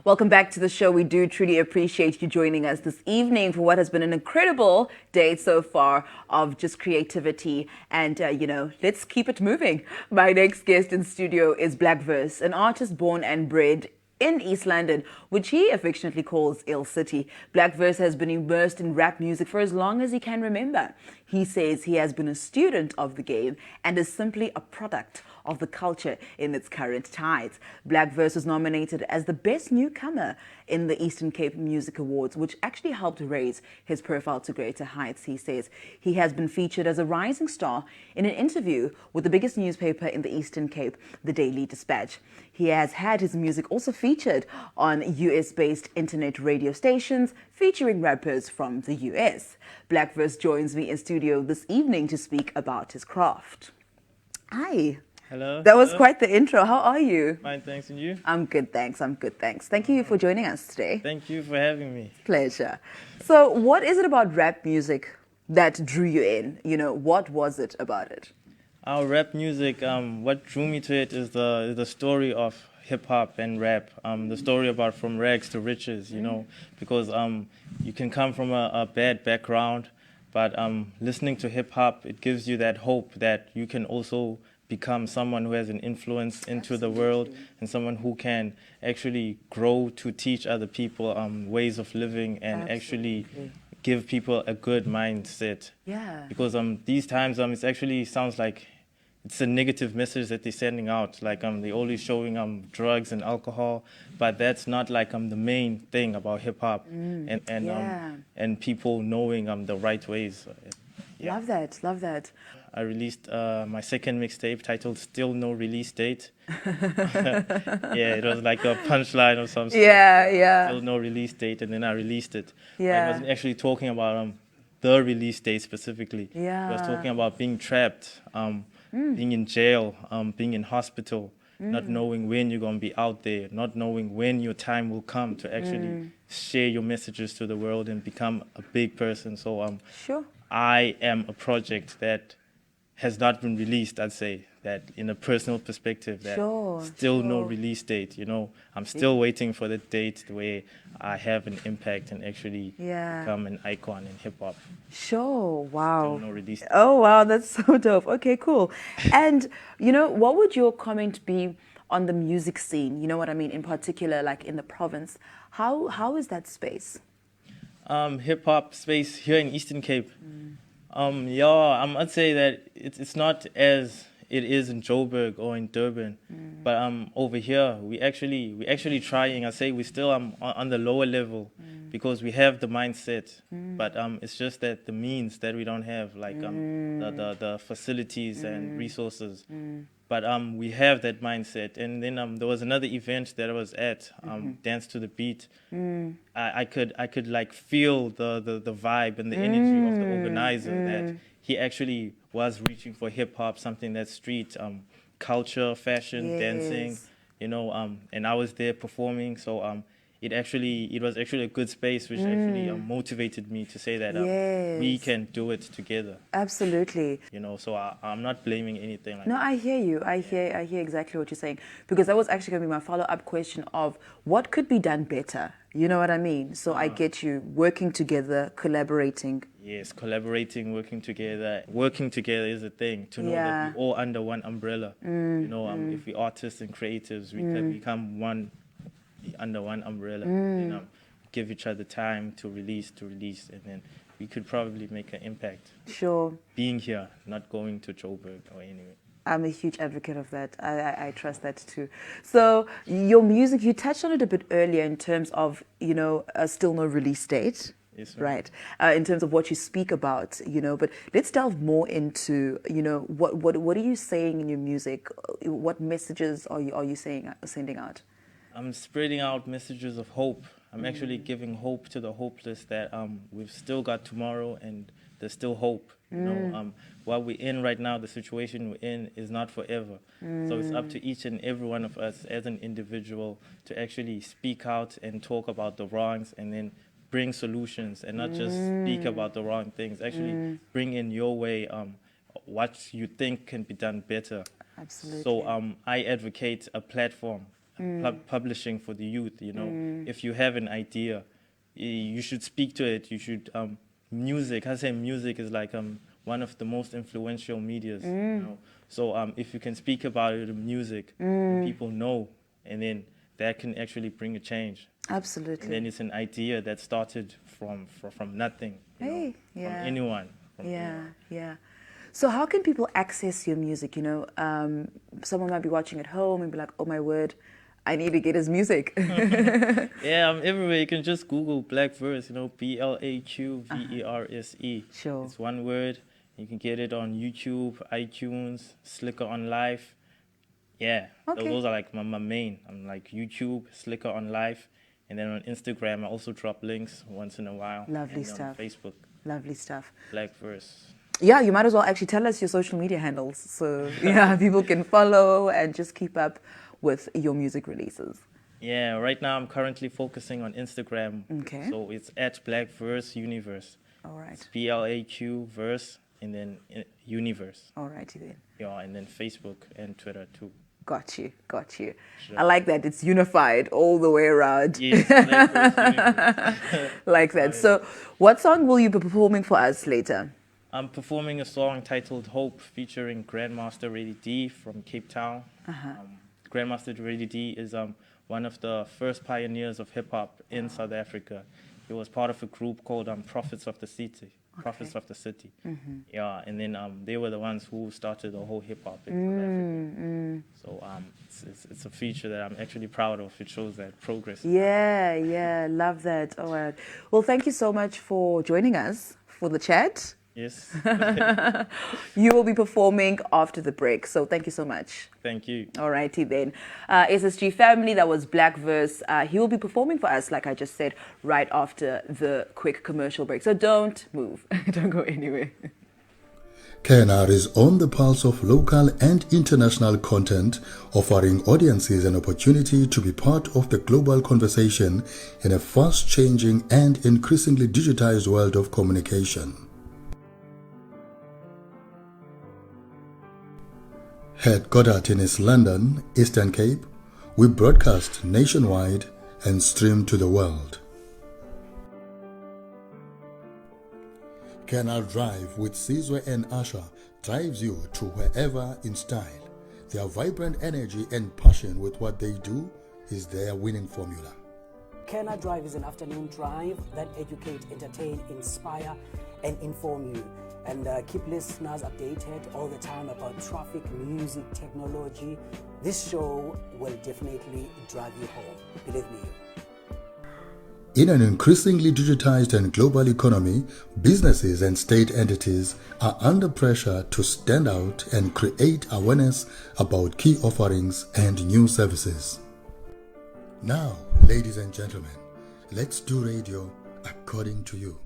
Welcome back to the show. We do truly appreciate you joining us this evening for what has been an incredible day so far of just creativity and, let's keep it moving. My next guest in studio is Blaqverse, an artist born and bred in East London, which he affectionately calls Ill City. Blaqverse has been immersed in rap music for as long as he can remember. He says he has been a student of the game and is simply a product of the culture in its current tides. Blaqverse was nominated as the best newcomer in the Eastern Cape Music Awards, which actually helped raise his profile to greater heights. He says he has been featured as a rising star in an interview with the biggest newspaper in the Eastern Cape, the Daily Dispatch. He has had his music also featured on US-based internet radio stations featuring rappers from the US. Blaqverse joins me in studio this evening to speak about his craft. Hi. Hello. That was quite the intro. How are you? Fine, thanks. And you? I'm good, thanks. Thank you for joining us today. Thank you for having me. Pleasure. So, what is it about rap music that drew you in? What was it about it? Our rap music, what drew me to it is the story of hip-hop and rap, the story about from rags to riches, because you can come from a bad background, but listening to hip-hop, it gives you that hope that you can also become someone who has an influence into the world and someone who can actually grow to teach other people ways of living and actually give people a good mindset. Yeah. Because these times it actually sounds like it's a negative message that they're sending out. Like they're always showing drugs and alcohol, but that's not like the main thing about hip hop and people knowing the right ways. Yeah. Love that. I released my second mixtape titled Still No Release Date. Yeah, it was like a punchline or something. Yeah. Still no release date, and then I released it. Yeah. I wasn't actually talking about the release date specifically. Yeah. I was talking about being trapped, being in jail, being in hospital, not knowing when you're going to be out there, not knowing when your time will come to actually share your messages to the world and become a big person. So Sure. I am a project that has not been released, I'd say, that in a personal perspective, that still no release date, I'm still waiting for the date where I have an impact and actually become an icon in hip-hop. Sure, wow. Still no release date. Oh, wow, that's so dope. Okay, cool. And, what would your comment be on the music scene? You know what I mean? In particular, like in the province. How is that space? Hip-hop space here in Eastern Cape. I'd say that it's not as it is in Joburg or in Durban, but over here we actually trying. I say we still on the lower level because we have the mindset, but it's just that the means that we don't have, like the facilities and resources. But we have that mindset. And then there was another event that I was at, Dance to the Beat. I could like feel the vibe and the energy of the organizer, that he actually was reaching for hip hop, something that's street culture, fashion, dancing, and I was there performing. So it was actually a good space, which actually motivated me to say that we can do it together. Absolutely. So I'm not blaming anything like No, that. I hear you. I hear exactly what you're saying, because that was actually going to be my follow-up question of what could be done better. You know what I mean? So I get you working together, collaborating. Yes, collaborating, working together. Working together is a thing, to know that we're all under one umbrella. If we're artists and creatives, we can become one under one umbrella, and give each other time to release, and then we could probably make an impact. Sure. Being here, not going to Joburg or anywhere. I'm a huge advocate of that. I trust that too. So your music, you touched on it a bit earlier in terms of, still no release date. Yes, ma'am. Right. In terms of what you speak about, but let's delve more into, what are you saying in your music? What messages are you sending out? I'm spreading out messages of hope. I'm actually giving hope to the hopeless, that we've still got tomorrow and there's still hope. What we're in right now, the situation we're in, is not forever. So it's up to each and every one of us as an individual to actually speak out and talk about the wrongs, and then bring solutions, and not just speak about the wrong things. Actually bring in your way what you think can be done better. Absolutely. So I advocate a platform publishing for the youth. You know, if you have an idea, you should speak to it. You should music. I say music is like one of the most influential medias. You know, so if you can speak about it in music, people know, and then that can actually bring a change. Absolutely. And then it's an idea that started from nothing. You know, from anyone. Yeah. So how can people access your music? You know, someone might be watching at home and be like, oh my word, I need to get his music. Yeah, I'm everywhere. You can just Google Blaqverse, you know, Blaqverse. Sure. It's one word. You can get it on YouTube, iTunes, Slicker on Live. Yeah, those are like my main. I'm like YouTube, Slicker on Live. And then on Instagram, I also drop links once in a while. Lovely stuff. On Facebook. Lovely stuff. Blaqverse. Yeah, you might as well actually tell us your social media handles. So, yeah, people can follow and just keep up with your music releases. Yeah, right now I'm currently focusing on Instagram. Okay. So it's at Blaqverse Universe. All right. It's BLAQ verse and then Universe. All righty then. Yeah, and then Facebook and Twitter too. Got you. Sure. I like that. It's unified all the way around. Yes, Blaqverse Universe. Like that. So what song will you be performing for us later? I'm performing a song titled Hope featuring Grandmaster Ready D from Cape Town. Grandmaster Ready D is one of the first pioneers of hip-hop in South Africa. He was part of a group called Prophets of the City. Prophets of the City. Yeah, and then they were the ones who started the whole hip-hop in South Africa. So it's a feature that I'm actually proud of. It shows that progress. Yeah, love that. All right. Well, thank you so much for joining us for the chat. Yes. You will be performing after the break, so thank you so much. Thank you. Alrighty then. SSG family, that was Blaqverse. He will be performing for us, like I just said, right after the quick commercial break. So don't move. Don't go anywhere. KNR is on the pulse of local and international content, offering audiences an opportunity to be part of the global conversation in a fast-changing and increasingly digitized world of communication. Headquartered in East London, Eastern Cape, we broadcast nationwide and stream to the world. Canal Drive with Sizwe and Asha drives you to wherever in style. Their vibrant energy and passion with what they do is their winning formula. Canal Drive is an afternoon drive that educate, entertain, inspire, and inform you. And keep listeners updated all the time about traffic, music, technology. This show will definitely drive you home. Believe me. In an increasingly digitized and global economy, businesses and state entities are under pressure to stand out and create awareness about key offerings and new services. Now, ladies and gentlemen, let's do radio according to you.